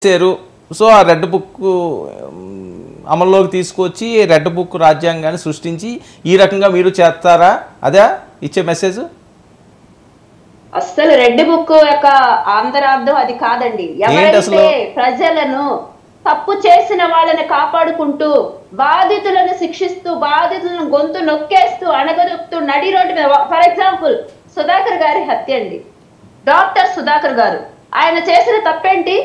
చేశారు. సో ఆ red book అమల్లోకి తీసుకొచ్చి రెడ్ బుక్ రాజ్యాంగాన్ని సృష్టించి ఈ రకంగా మీరు చేస్తారా? అదే ఇచ్చే మెసేజ్. అసలు రెడ్ బుక్ యొక్క ఆంతరార్థం అది కాదండి. ఎవరైతే ప్రజలను తప్పు చేసిన వాళ్ళని కాపాడుకుంటూ బాధితులను శిక్షిస్తూ బాధితులను గొంతు నొక్కేస్తూ అణగదొక్కుతూ నడి రోడ్డు మీద, ఫర్ ఎగ్జాంపుల్ సుధాకర్ గారి హత్య అండి. డాక్టర్ సుధాకర్ గారు ఆయన చేసిన తప్పేంటి?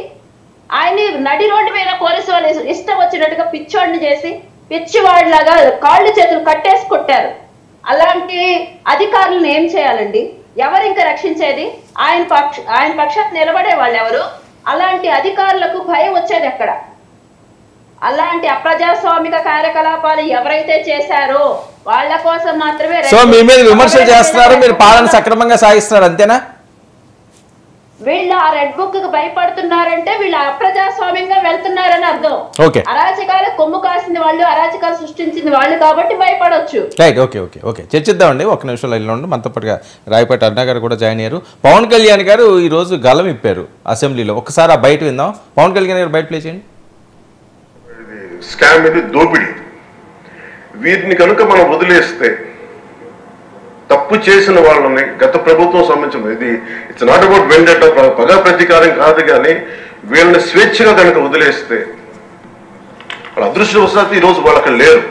ఆయన్ని నడి రోడ్డు మీద పోలీసు వాళ్ళు ఇష్టం వచ్చినట్టుగా పిచ్చోడిని చేసి పిచ్చివాడిలాగా కాళ్ళు చేతులు కట్టేసి కొట్టారు. అలాంటి అధికారులను ఏం చేయాలండి? ఎవరు ఇంకా రక్షించేది? ఆయన పక్షాన్ని నిలబడే వాళ్ళు ఎవరు? అలాంటి అధికారులకు భయం వచ్చేది ఎక్కడ? అలాంటి అప్రజాస్వామిక కార్యకలాపాలు ఎవరైతే చేశారో వాళ్ళ కోసం మాత్రమే. సో మీ మీద విమర్శలు చేస్తున్నారు, మీరు పాలన సక్రమంగా సాగిస్తున్నారు, అంతేనా? వీళ్ళు ఆ రెడ్ బుక్ కి భయపడుతున్నారంటే వీళ్ళు అప్రజాస్వామ్యంగా వెళ్తున్నారని అర్థం. అరాచకాల కొమ్ము కాసింది వాళ్ళు, అరాచకాలు సృష్టించింది వాళ్ళు కాబట్టి భయపడవచ్చు. రైట్, ఓకే ఓకే ఓకే చర్చిద్దామండి. ఒక నిమిషం లైన్లో ఉండి మనతో పాటుగా రాయపాటి అరుణ గారు కూడా జాయిన్ అయ్యారు. పవన్ కళ్యాణ్ గారు ఈ రోజు గలం ఇప్పారు అసెంబ్లీలో. ఒకసారి ఆ బయట విందాం. పవన్ కళ్యాణ్ గారు బయట ప్లే చేయండి. స్కామ్ ఇది దోపిడీ. వీటిని కనుక మనం వదిలేస్తే తప్పు చేసిన వాళ్ళని గత ప్రభుత్వం సంబంధించిన ఇది ఇట్స్ నాట్ అబౌట్ వెండట పగా ప్రతీకారం కాదు, కానీ వీళ్ళని స్వేచ్ఛగా కనుక వదిలేస్తే వాళ్ళ అదృష్టవశాత్తు ఈరోజు వాళ్ళు అక్కడ లేరు.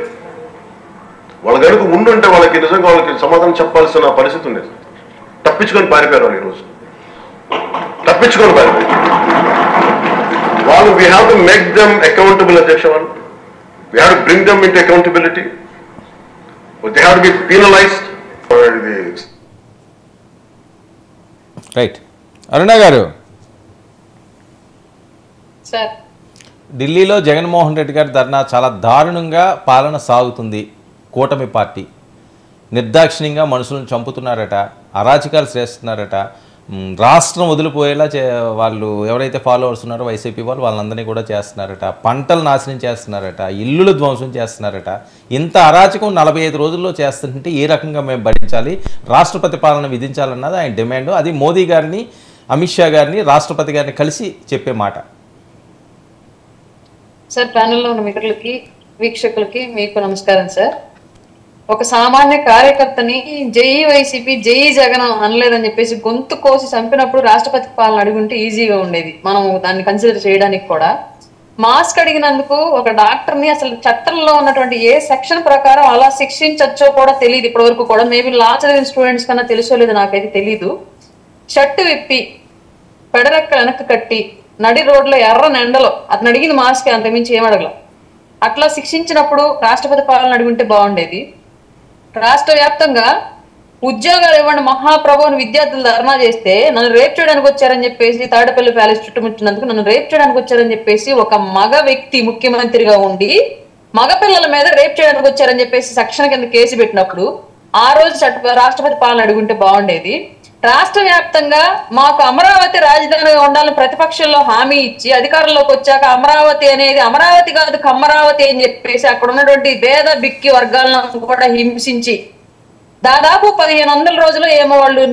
వాళ్ళు కనుక ఉండుంటే వాళ్ళకి నిజంగా వాళ్ళకి సమాధానం చెప్పాల్సిన పరిస్థితి ఉండేది. తప్పించుకొని పారిపోయారు వాళ్ళు. ఈరోజు తప్పించుకొని పారిపోయారు వాళ్ళు. We have to make them accountable. అధ్యక్ష, వాళ్ళు we have to bring them into accountability. They have to be penalised. Right, Aruna garu, ఢిల్లీలో జగన్మోహన్ రెడ్డి గారి ధర్నా చాలా దారుణంగా పాలన సాగుతుంది. కూటమి పార్టీ నిర్దాక్షిణ్యంగా మనుషులను చంపుతున్నారట, అరాచకాలు చేస్తున్నారట, రాష్ట్రం వదిలిపోయేలా వాళ్ళు ఎవరైతే ఫాలోవర్స్ ఉన్నారో వైసీపీ వాళ్ళు వాళ్ళందరినీ కూడా చేస్తున్నారట, పంటలు నాశనం చేస్తున్నారట, ఇల్లులు ధ్వంసం చేస్తున్నారట. ఇంత అరాచకం 45 రోజుల్లో చేస్తుంటే ఏ రకంగా మేము భరించాలి? రాష్ట్రపతి పాలన విధించాలన్నది ఆయన డిమాండ్. అది మోదీ గారిని, అమిత్ షా గారిని, రాష్ట్రపతి గారిని కలిసి చెప్పే మాట. సార్, ప్యానెల్లో ఉన్న మిత్రులకి, వీక్షకులకి మీకు నమస్కారం సార్. ఒక సామాన్య కార్యకర్తని జై వైసీపీ జై జగన్ అనలేదని చెప్పేసి గొంతు కోసి చంపినప్పుడు రాష్ట్రపతి పాలన అడుగుంటే ఈజీగా ఉండేది, మనం దాన్ని కన్సిడర్ చేయడానికి కూడా. మాస్క్ అడిగినందుకు ఒక డాక్టర్ని అసలు చట్టంలో ఉన్నటువంటి ఏ సెక్షన్ ప్రకారం అలా శిక్షించచ్చో కూడా తెలియదు ఇప్పటి వరకు కూడా. మేబీ లా చదివిన స్టూడెంట్స్ కన్నా తెలుసో లేదు నాకైతే తెలీదు. షర్టు విప్పి పెడరెక్కలు వెనక్కి కట్టి నడి రోడ్లో ఎర్ర నెండలో అతను అడిగింది మాస్క్, అంతమించి ఏమడగల. అట్లా శిక్షించినప్పుడు రాష్ట్రపతి పాలన అడుగుంటే బాగుండేది. రాష్ట్ర వ్యాప్తంగా ఉద్యోగాలు ఇవ్వండి మహాప్రభుని విద్యార్థులు ధర్నా చేస్తే నన్ను రేప్ చేయడానికి వచ్చారని చెప్పేసి, తాడపల్లి ప్యాలెస్ చుట్టుముట్టినందుకు నన్ను రేప్ చేయడానికి వచ్చారని చెప్పేసి ఒక మగ వ్యక్తి ముఖ్యమంత్రిగా ఉండి మగపిల్లల మీద రేప్ చేయడానికి వచ్చారని చెప్పేసి సెక్షన్ కింద కేసు పెట్టినప్పుడు ఆ రోజు రాష్ట్రపతి పాలన అడుగుంటే బాగుండేది. రాష్ట్ర వ్యాప్తంగా మాకు అమరావతి రాజధానిగా ఉండాలని ప్రతిపక్షంలో హామీ ఇచ్చి అధికారంలోకి వచ్చాక అమరావతి అనేది అమరావతి కాదు కమ్మరావతి అని చెప్పేసి అక్కడ ఉన్నటువంటి పేద బిక్కి వర్గాలను కూడా హింసించి దాదాపు 1500 రోజులు ఏమో వాళ్ళు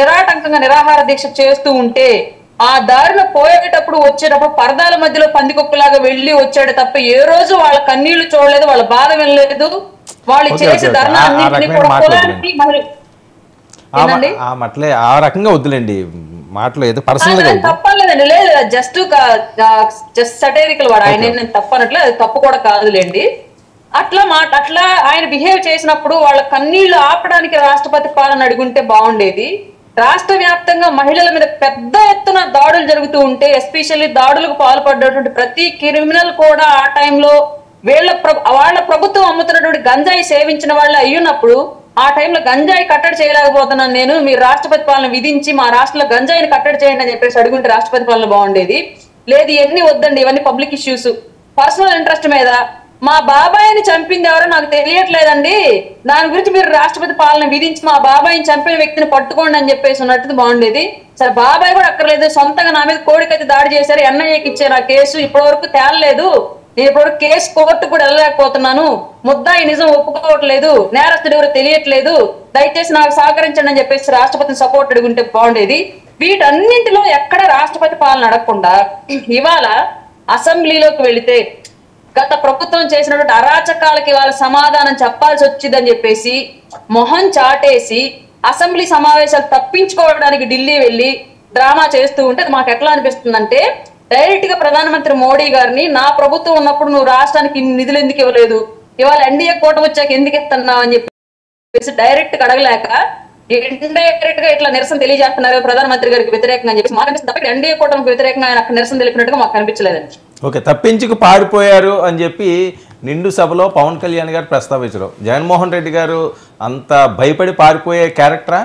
నిరాటంకంగా నిరాహార దీక్ష చేస్తూ ఉంటే ఆ దారిలో పోయేటప్పుడు వచ్చేటప్పుడు పరదాల మధ్యలో పందికొక్కులాగా వెళ్ళి వచ్చాడు తప్ప ఏ రోజు వాళ్ళ కన్నీళ్లు చూడలేదు, వాళ్ళ బాధ వినలేదు. వాళ్ళు చేసే ధర్నా అన్నింటినీ కూడా కులానికి ఆ రకంగా వద్దులేండి మాటలు, ఏదో పర్సనల్ గా తప్పలేదండి. లేదు, జస్ట్ సటైరికల్ వాడు ఆయన, నేను తప్పనట్లు, అది తప్పు కూడా కాదులేండి. అట్లా ఆయన బిహేవ్ చేసినప్పుడు వాళ్ళ కన్నీళ్లు ఆపడానికి రాష్ట్రపతి పాలన అడుగుంటే బాగుండేది. రాష్ట్ర వ్యాప్తంగా మహిళల మీద పెద్ద ఎత్తున దాడులు జరుగుతూ ఉంటే, ఎస్పెషల్లీ దాడులకు పాల్పడ్డటువంటి ప్రతి క్రిమినల్ కూడా ఆ టైంలో వాళ్ళ ప్రభుత్వం అమ్ముతున్నటువంటి గంజాయి సేవించిన వాళ్ళు అయ్యున్నప్పుడు ఆ టైంలో గంజాయి కట్టడి చేయలేకపోతున్నాను నేను, మీరు రాష్ట్రపతి పాలన విధించి మా రాష్ట్రంలో గంజాయిని కట్టడి చేయండి అని చెప్పేసి అడుగుంటే రాష్ట్రపతి పాలన బాగుండేది. లేదు, ఇవన్నీ వద్దండి, ఇవన్నీ పబ్లిక్ ఇష్యూస్, పర్సనల్ ఇంట్రెస్ట్ మీద మా బాబాయిని చంపింది ఎవరో నాకు తెలియట్లేదండి, దాని గురించి మీరు రాష్ట్రపతి పాలన విధించి మా బాబాయిని చంపిన వ్యక్తిని పట్టుకోండి అని చెప్పేసి ఉన్నట్టు బాగుండేది. సరే, బాబాయ్ కూడా అక్కర్లేదు, సొంతంగా నా మీద కోడికైతే దాడి చేశారు, ఎన్ఐఏకి ఇచ్చారు ఆ కేసు, ఇప్పటి వరకు తేలలేదు, నేను ఇప్పుడు కేసు కోర్టు కూడా వెళ్ళలేకపోతున్నాను, ముద్దాయి నిజం ఒప్పుకోవట్లేదు, నేరస్తుడు ఎవరు తెలియట్లేదు, దయచేసి నాకు సహకరించండి అని చెప్పేసి రాష్ట్రపతిని సపోర్ట్ అడుగుంటే బాగుండేది. వీటన్నింటిలో ఎక్కడ రాష్ట్రపతి పాలన అడగకుండా ఇవాళ అసెంబ్లీలోకి వెళితే గత ప్రభుత్వం చేసినటువంటి అరాచకాలకి వాళ్ళ సమాధానం చెప్పాల్సి వచ్చిందని చెప్పేసి మొహం చాటేసి అసెంబ్లీ సమావేశాలు తప్పించుకోవడానికి ఢిల్లీ వెళ్ళి డ్రామా చేస్తూ ఉంటే అది మాకు ఎట్లా అనిపిస్తుందంటే డైరెక్ట్ గా ప్రధానమంత్రి మోడీ గారిని నా ప్రభుత్వం ఉన్నప్పుడు నువ్వు రాష్ట్రానికి ఇన్ని నిధులు ఎందుకు ఇవ్వలేదు, ఇవాళ ఎన్డీఏ కూటమి వచ్చాక ఎందుకు ఇస్తున్నావు అని చెప్పేసి డైరెక్ట్ గా అడగలేక ఇండైరెక్ట్ గా ఇట్లా నిరసన తెలియజేస్తున్నారు ప్రధానమంత్రి గారికి వ్యతిరేకంగా అని చెప్పి మాకు అనిపిస్తుంది తప్ప ఎన్డీఏ కూటమికి వ్యతిరేకంగా ఆయన అక్కడ నిరసన తెలిపినట్టుగా మాకు కనిపించలేదండి. ఓకే, తప్పించుకు పారిపోయారు అని చెప్పి నిండు సభలో పవన్ కళ్యాణ్ గారు ప్రస్తావించడం, జగన్మోహన్ రెడ్డి గారు అంత భయపడి పారిపోయే క్యారెక్టరా?